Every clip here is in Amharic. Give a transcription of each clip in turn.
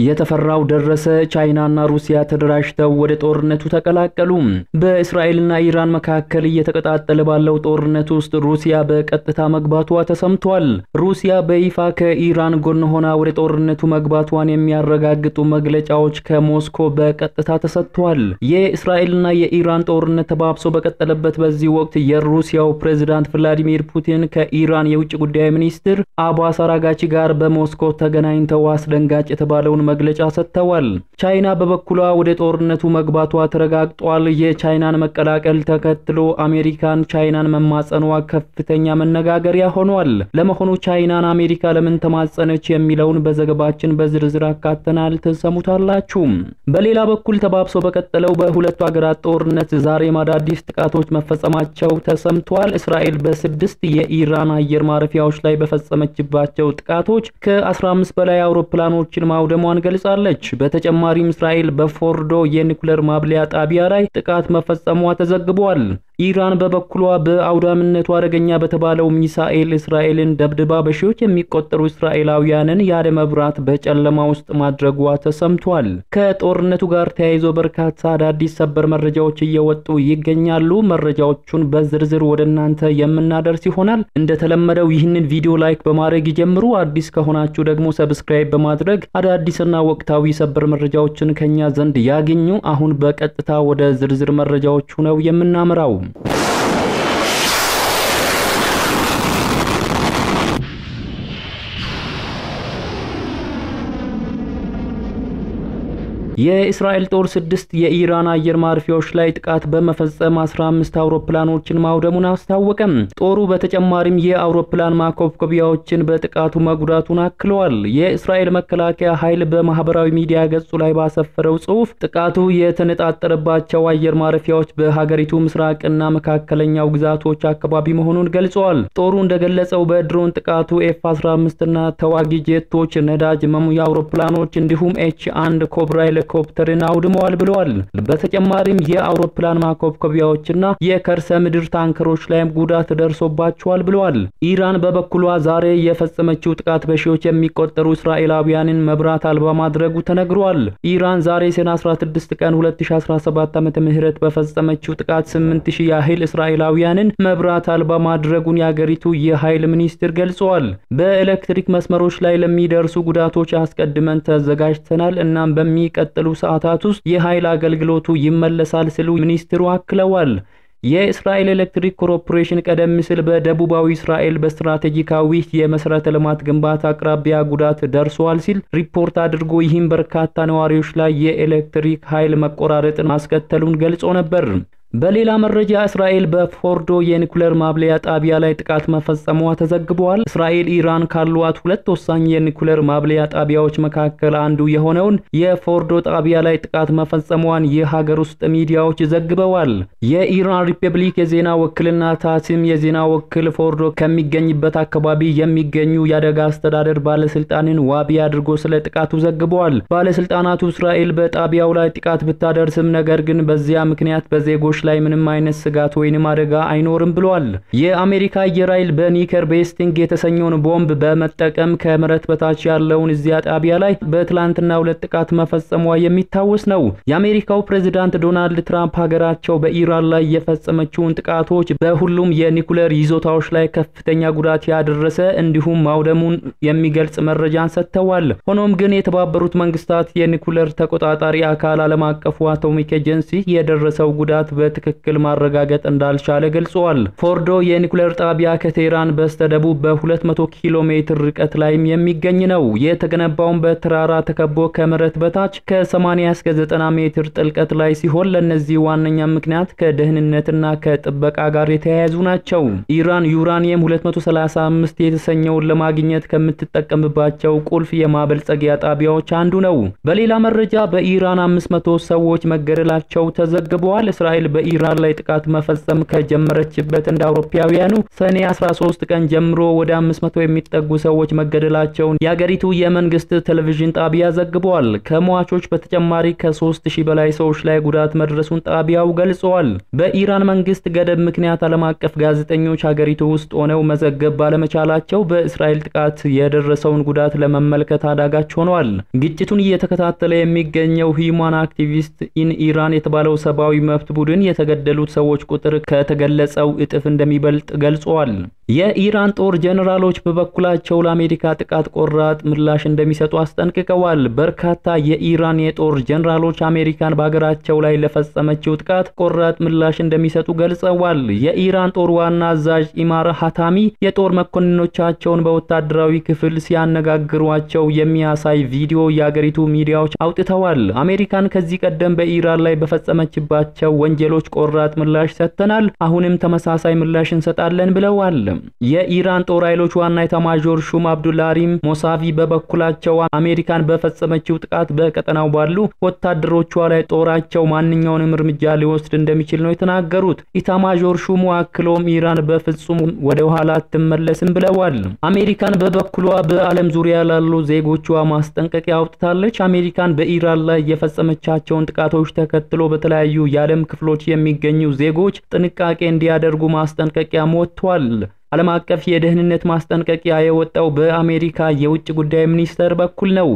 የተፈራው ደረሰ። ቻይናና ሩሲያ ተደራጅተው ወደ ጦርነቱ ተቀላቀሉ። በእስራኤልና ኢራን መካከል እየተቀጣጠለ ባለው ጦርነት ውስጥ ሩሲያ በቀጥታ መግባቷ ተሰምቷል። ሩሲያ በይፋ ከኢራን ጎን ሆና ወደ ጦርነቱ መግባቷን የሚያረጋግጡ መግለጫዎች ከሞስኮ በቀጥታ ተሰጥቷል። የእስራኤልና የኢራን ጦርነት ተባብሶ በቀጠለበት በዚህ ወቅት የሩሲያው ፕሬዝዳንት ቭላዲሚር ፑቲን ከኢራን የውጭ ጉዳይ ሚኒስትር አባስ አራጋቺ ጋር በሞስኮ ተገናኝተው አስደንጋጭ የተባለውን መግለጫ ሰጥተዋል። ቻይና በበኩሏ ወደ ጦርነቱ መግባቷ ተረጋግጧል። የቻይናን መቀላቀል ተከትሎ አሜሪካን ቻይናን መማጸኗ ከፍተኛ መነጋገሪያ ሆኗል። ለመሆኑ ቻይናን አሜሪካ ለምን ተማጸነች የሚለውን በዘገባችን በዝርዝር አካተናል፣ ተሰሙታላችሁ። በሌላ በኩል ተባብሶ በቀጠለው በሁለቱ ሀገራት ጦርነት ዛሬም አዳዲስ ጥቃቶች መፈጸማቸው ተሰምቷል። እስራኤል በ6 የኢራን አየር ማረፊያዎች ላይ በፈጸመችባቸው ጥቃቶች ከ15 በላይ አውሮፕላኖችን ማውደሟን ገልጻለች። በተጨማሪም እስራኤል በፎርዶ የኒኩሌር ማብለያ ጣቢያ ላይ ጥቃት መፈጸሟ ተዘግቧል። ኢራን በበኩሏ በአውዳምነቱ አደገኛ በተባለው ሚሳኤል እስራኤልን ደብድባ በሺዎች የሚቆጠሩ እስራኤላውያንን ያለ መብራት በጨለማ ውስጥ ማድረጓ ተሰምቷል። ከጦርነቱ ጋር ተያይዞ በርካታ አዳዲስ ሰበር መረጃዎች እየወጡ ይገኛሉ። መረጃዎቹን በዝርዝር ወደናንተ የምናደርስ ይሆናል። እንደተለመደው ይህንን ቪዲዮ ላይክ በማድረግ ይጀምሩ። አዲስ ከሆናችሁ ደግሞ ሰብስክራይብ በማድረግ አዳዲስና ወቅታዊ ሰበር መረጃዎችን ከኛ ዘንድ ያገኙ። አሁን በቀጥታ ወደ ዝርዝር መረጃዎቹ ነው የምናመራው። የእስራኤል ጦር 6 የኢራን አየር ማረፊያዎች ላይ ጥቃት በመፈጸም 15 አውሮፕላኖችን ማውደሙን አስታወቀም። ጦሩ በተጨማሪም የአውሮፕላን ማኮብኮቢያዎችን በጥቃቱ መጉዳቱን አክሏል። የእስራኤል መከላከያ ኃይል በማህበራዊ ሚዲያ ገጹ ላይ ባሰፈረው ጽሑፍ ጥቃቱ የተነጣጠረባቸው አየር ማረፊያዎች በሀገሪቱ ምስራቅና መካከለኛው ግዛቶች አካባቢ መሆኑን ገልጿል። ጦሩ እንደገለጸው በድሮን ጥቃቱ F-15 እና ተዋጊ ጄቶች፣ ነዳጅ መሙያ አውሮፕላኖች እንዲሁም H-1 ኮብራ ሄሊኮፕተርን አውድመዋል ብለዋል። በተጨማሪም የአውሮፕላን ማኮብኮቢያዎችና የከርሰ ምድር ታንከሮች ላይም ጉዳት ደርሶባቸዋል ብለዋል። ኢራን በበኩሏ ዛሬ የፈጸመችው ጥቃት በሺዎች የሚቆጠሩ እስራኤላውያንን መብራት አልባ ማድረጉ ተነግሯል። ኢራን ዛሬ ሰኔ 16 ቀን 2017 ዓ.ም በፈጸመችው ጥቃት 8000 ያህል እስራኤላውያንን መብራት አልባ ማድረጉን የሀገሪቱ የኃይል ሚኒስትር ገልጿል። በኤሌክትሪክ መስመሮች ላይ ለሚደርሱ ጉዳቶች አስቀድመን ተዘጋጅተናል እናም በሚቀጥሉ ሰዓታት ውስጥ የኃይል አገልግሎቱ ይመለሳል ሲሉ ሚኒስትሩ አክለዋል። የእስራኤል ኤሌክትሪክ ኮርፖሬሽን ቀደም ሲል በደቡባዊ እስራኤል በስትራቴጂካዊ የመሰረተ ልማት ግንባታ አቅራቢያ ጉዳት ደርሷል ሲል ሪፖርት አድርጎ ይህም በርካታ ነዋሪዎች ላይ የኤሌክትሪክ ኃይል መቆራረጥን ማስከተሉን ገልጾ ነበር። በሌላ መረጃ እስራኤል በፎርዶ የኒኩሌር ማብለያ ጣቢያ ላይ ጥቃት መፈጸሟ ተዘግቧል። እስራኤል ኢራን ካሏት ሁለት ወሳኝ የኒኩሌር ማብለያ ጣቢያዎች መካከል አንዱ የሆነውን የፎርዶ ጣቢያ ላይ ጥቃት መፈጸሟን የሀገር ውስጥ ሚዲያዎች ዘግበዋል። የኢራን ሪፐብሊክ የዜና ወኪልና ታሲም የዜና ወኪል ፎርዶ ከሚገኝበት አካባቢ የሚገኙ የአደጋ አስተዳደር ባለስልጣንን ዋቢ አድርጎ ስለ ጥቃቱ ዘግበዋል። ባለስልጣናቱ እስራኤል በጣቢያው ላይ ጥቃት ብታደርስም ነገር ግን በዚያ ምክንያት በዜጎች ላይ ምንም አይነት ስጋት ወይንም አደጋ አይኖርም ብለዋል። የአሜሪካ አየር ኃይል በኒከር ቤስቲንግ የተሰኘውን ቦምብ በመጠቀም ከመሬት በታች ያለውን እዚያ ጣቢያ ላይ በትላንትናው ዕለት ጥቃት መፈጸሟ የሚታወስ ነው። የአሜሪካው ፕሬዝዳንት ዶናልድ ትራምፕ ሀገራቸው በኢራን ላይ የፈጸመችውን ጥቃቶች በሁሉም የኒኩሌር ይዞታዎች ላይ ከፍተኛ ጉዳት ያደረሰ እንዲሁም ማውደሙን የሚገልጽ መረጃን ሰጥተዋል። ሆኖም ግን የተባበሩት መንግስታት የኒኩሌር ተቆጣጣሪ አካል ዓለም አቀፉ አቶሚክ ኤጀንሲ የደረሰው ጉዳት በትክክል ማረጋገጥ እንዳልቻለ ገልጿል። ፎርዶ የኒኩሌር ጣቢያ ከቴህራን በስተደቡብ በ200 ኪሎ ሜትር ርቀት ላይ የሚገኝ ነው። የተገነባው በተራራ ተከቦ ከመሬት በታች ከ80 እስከ 90 ሜትር ጥልቀት ላይ ሲሆን ለነዚህ ዋነኛ ምክንያት ከደህንነትና ከጥበቃ ጋር የተያያዙ ናቸው። ኢራን ዩራኒየም 235 የተሰኘውን ለማግኘት ከምትጠቀምባቸው ቁልፍ የማበልጸጊያ ጣቢያዎች አንዱ ነው። በሌላ መረጃ በኢራን 500 ሰዎች መገደላቸው ተዘግቧል። እስራኤል በኢራን ላይ ጥቃት መፈጸም ከጀመረችበት እንደ አውሮፓውያኑ ሰኔ 13 ቀን ጀምሮ ወደ 500 የሚጠጉ ሰዎች መገደላቸውን የአገሪቱ የመንግስት ቴሌቪዥን ጣቢያ ዘግቧል። ከሟቾች በተጨማሪ ከ3000 በላይ ሰዎች ላይ ጉዳት መድረሱን ጣቢያው ገልጿል። በኢራን መንግስት ገደብ ምክንያት ዓለም አቀፍ ጋዜጠኞች ሀገሪቱ ውስጥ ሆነው መዘገብ ባለመቻላቸው በእስራኤል ጥቃት የደረሰውን ጉዳት ለመመልከት አዳጋች ሆኗል። ግጭቱን እየተከታተለ የሚገኘው ሂዩማን አክቲቪስት ኢን ኢራን የተባለው ሰብአዊ መብት ቡድን የተገደሉት ሰዎች ቁጥር ከተገለጸው እጥፍ እንደሚበልጥ ገልጿል። የኢራን ጦር ጀነራሎች በበኩላቸው ለአሜሪካ ጥቃት ቆራጥ ምላሽ እንደሚሰጡ አስጠንቅቀዋል። በርካታ የኢራን የጦር ጀነራሎች አሜሪካን በሀገራቸው ላይ ለፈጸመችው ጥቃት ቆራጥ ምላሽ እንደሚሰጡ ገልጸዋል። የኢራን ጦር ዋና አዛዥ ኢማር ሃታሚ የጦር መኮንኖቻቸውን በወታደራዊ ክፍል ሲያነጋግሯቸው የሚያሳይ ቪዲዮ የአገሪቱ ሚዲያዎች አውጥተዋል። አሜሪካን ከዚህ ቀደም በኢራን ላይ በፈጸመችባቸው ወንጀሎች ቆራጥ ምላሽ ሰጥተናል፣ አሁንም ተመሳሳይ ምላሽ እንሰጣለን ብለዋል። የኢራን ጦር ኃይሎች ዋና ኤታማዦር ሹም አብዱላሪም ሞሳቪ በበኩላቸው አሜሪካን በፈጸመችው ጥቃት በቀጠናው ባሉ ወታደሮቿ ላይ ጦራቸው ማንኛውንም እርምጃ ሊወስድ እንደሚችል ነው የተናገሩት። ኤታማዦር ሹሙ አክሎም ኢራን በፍጹም ወደ ኋላ አትመለስም ብለዋል። አሜሪካን በበኩሏ በዓለም ዙሪያ ላሉ ዜጎቿ ማስጠንቀቂያ አውጥታለች። አሜሪካን በኢራን ላይ የፈጸመቻቸውን ጥቃቶች ተከትሎ በተለያዩ የዓለም ክፍሎች የሚገኙ ዜጎች ጥንቃቄ እንዲያደርጉ ማስጠንቀቂያ ወጥቷል። ዓለም አቀፍ የደህንነት ማስጠንቀቂያ የወጣው በአሜሪካ የውጭ ጉዳይ ሚኒስቴር በኩል ነው።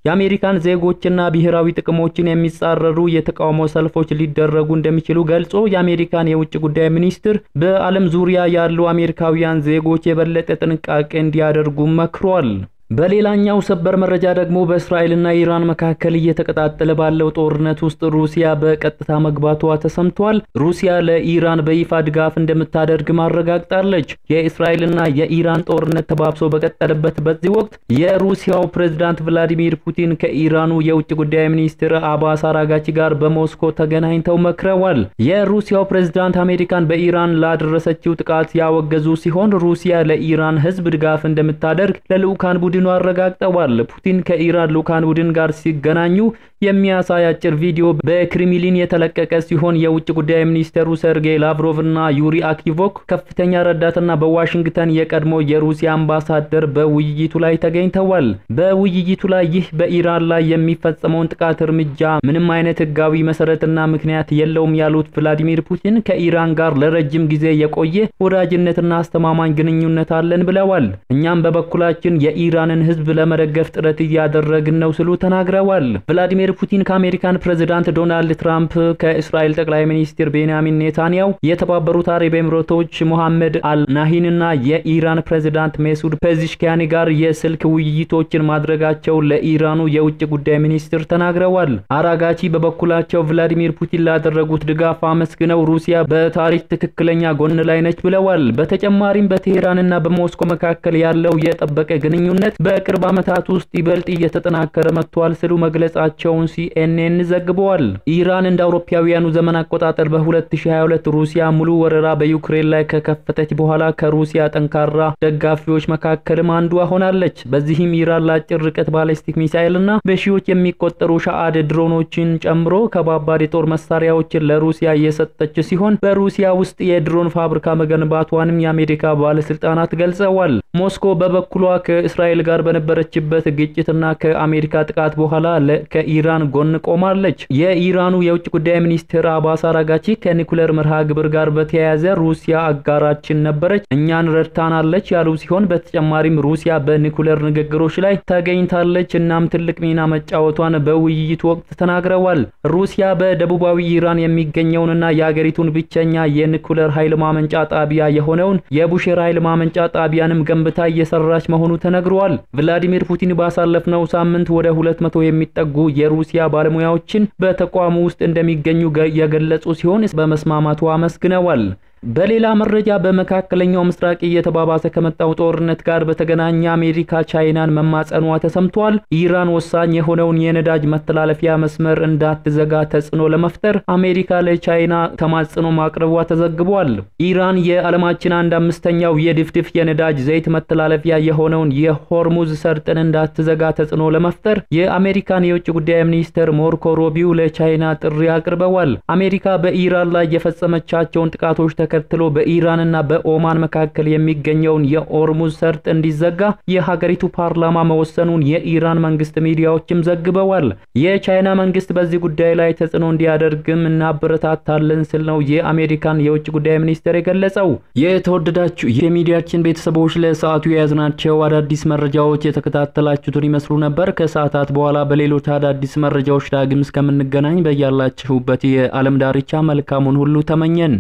የአሜሪካን ዜጎችና ብሔራዊ ጥቅሞችን የሚጻረሩ የተቃውሞ ሰልፎች ሊደረጉ እንደሚችሉ ገልጾ የአሜሪካን የውጭ ጉዳይ ሚኒስትር በዓለም ዙሪያ ያሉ አሜሪካውያን ዜጎች የበለጠ ጥንቃቄ እንዲያደርጉ መክሯል። በሌላኛው ሰበር መረጃ ደግሞ በእስራኤልና ኢራን መካከል እየተቀጣጠለ ባለው ጦርነት ውስጥ ሩሲያ በቀጥታ መግባቷ ተሰምቷል። ሩሲያ ለኢራን በይፋ ድጋፍ እንደምታደርግ ማረጋግጣለች። የእስራኤልና የኢራን ጦርነት ተባብሶ በቀጠለበት በዚህ ወቅት የሩሲያው ፕሬዝዳንት ቭላዲሚር ፑቲን ከኢራኑ የውጭ ጉዳይ ሚኒስትር አባስ አራጋቺ ጋር በሞስኮ ተገናኝተው መክረዋል። የሩሲያው ፕሬዝዳንት አሜሪካን በኢራን ላደረሰችው ጥቃት ያወገዙ ሲሆን ሩሲያ ለኢራን ሕዝብ ድጋፍ እንደምታደርግ ለልኡካን ቡድን አረጋግጠዋል። ፑቲን ከኢራን ልኡካን ቡድን ጋር ሲገናኙ የሚያሳይ አጭር ቪዲዮ በክሬምሊን የተለቀቀ ሲሆን የውጭ ጉዳይ ሚኒስትሩ ሰርጌይ ላቭሮቭ እና ዩሪ አኪቮክ ከፍተኛ ረዳትና በዋሽንግተን የቀድሞ የሩሲያ አምባሳደር በውይይቱ ላይ ተገኝተዋል። በውይይቱ ላይ ይህ በኢራን ላይ የሚፈጸመውን ጥቃት እርምጃ ምንም አይነት ህጋዊ መሰረትና ምክንያት የለውም ያሉት ቭላዲሚር ፑቲን ከኢራን ጋር ለረጅም ጊዜ የቆየ ወዳጅነትና አስተማማኝ ግንኙነት አለን ብለዋል። እኛም በበኩላችን የኢራንን ህዝብ ለመደገፍ ጥረት እያደረግን ነው ሲሉ ተናግረዋል። ቭላዲሚር ፑቲን ከአሜሪካን ፕሬዝዳንት ዶናልድ ትራምፕ፣ ከእስራኤል ጠቅላይ ሚኒስትር ቤንያሚን ኔታንያሁ፣ የተባበሩት አረብ ኤሚሬቶች መሐመድ አልናሂን እና የኢራን ፕሬዝዳንት መሱድ ፔዚሽኪያን ጋር የስልክ ውይይቶችን ማድረጋቸው ለኢራኑ የውጭ ጉዳይ ሚኒስትር ተናግረዋል። አራጋቺ በበኩላቸው ቭላዲሚር ፑቲን ላደረጉት ድጋፍ አመስግነው ሩሲያ በታሪክ ትክክለኛ ጎን ላይ ነች ብለዋል። በተጨማሪም በቴህራንና በሞስኮ መካከል ያለው የጠበቀ ግንኙነት በቅርብ ዓመታት ውስጥ ይበልጥ እየተጠናከረ መጥቷል ሲሉ መግለጻቸውን CNN ዘግቧል። ኢራን እንደ አውሮፓውያኑ ዘመን አቆጣጠር በ2022 ሩሲያ ሙሉ ወረራ በዩክሬን ላይ ከከፈተች በኋላ ከሩሲያ ጠንካራ ደጋፊዎች መካከልም አንዷ ሆናለች። በዚህም ኢራን ለአጭር ርቀት ባሊስቲክ ሚሳኤልና በሺዎች የሚቆጠሩ ሻአድ ድሮኖችን ጨምሮ ከባባድ የጦር መሳሪያዎችን ለሩሲያ እየሰጠች ሲሆን በሩሲያ ውስጥ የድሮን ፋብሪካ መገንባቷንም የአሜሪካ ባለስልጣናት ገልጸዋል። ሞስኮ በበኩሏ ከእስራኤል ጋር በነበረችበት ግጭትና ከአሜሪካ ጥቃት በኋላ ከኢራን ጎን ቆማለች። የኢራኑ የውጭ ጉዳይ ሚኒስትር አባስ አራጋቺ ከኒኩሌር መርሃ ግብር ጋር በተያያዘ ሩሲያ አጋራችን ነበረች፣ እኛን ረድታናለች ያሉ ሲሆን በተጨማሪም ሩሲያ በኒኩሌር ንግግሮች ላይ ተገኝታለች እናም ትልቅ ሚና መጫወቷን በውይይቱ ወቅት ተናግረዋል። ሩሲያ በደቡባዊ ኢራን የሚገኘውንና የአገሪቱን ብቸኛ የኒኩሌር ኃይል ማመንጫ ጣቢያ የሆነውን የቡሼር ኃይል ማመንጫ ጣቢያንም ገንብታ እየሰራች መሆኑ ተነግሯል። ቭላዲሚር ፑቲን ባሳለፍነው ሳምንት ወደ 200 የሚጠጉ የሩሲያ ባለሙያዎችን በተቋሙ ውስጥ እንደሚገኙ የገለጹ ሲሆን በመስማማቱ አመስግነዋል። በሌላ መረጃ በመካከለኛው ምስራቅ እየተባባሰ ከመጣው ጦርነት ጋር በተገናኘ አሜሪካ ቻይናን መማጸኗ ተሰምቷል። ኢራን ወሳኝ የሆነውን የነዳጅ መተላለፊያ መስመር እንዳትዘጋ ተጽዕኖ ለመፍጠር አሜሪካ ለቻይና ተማጽኖ ማቅረቧ ተዘግቧል። ኢራን የዓለማችን 1/5ኛው የድፍድፍ የነዳጅ ዘይት መተላለፊያ የሆነውን የሆርሙዝ ሰርጥን እንዳትዘጋ ተጽዕኖ ለመፍጠር የአሜሪካን የውጭ ጉዳይ ሚኒስትር ማርኮ ሩቢዮ ለቻይና ጥሪ አቅርበዋል። አሜሪካ በኢራን ላይ የፈጸመቻቸውን ጥቃቶች ተከትሎ በኢራንና በኦማን መካከል የሚገኘውን የሆርሙዝ ሰርጥ እንዲዘጋ የሀገሪቱ ፓርላማ መወሰኑን የኢራን መንግስት ሚዲያዎችም ዘግበዋል። የቻይና መንግስት በዚህ ጉዳይ ላይ ተጽዕኖ እንዲያደርግም እናበረታታለን ሲል ነው የአሜሪካን የውጭ ጉዳይ ሚኒስትር የገለጸው። የተወደዳችሁ የሚዲያችን ቤተሰቦች ለሰዓቱ የያዝናቸው አዳዲስ መረጃዎች የተከታተላችሁትን ይመስሉ ነበር። ከሰዓታት በኋላ በሌሎች አዳዲስ መረጃዎች ዳግም እስከምንገናኝ በያላችሁበት የዓለም ዳርቻ መልካሙን ሁሉ ተመኘን።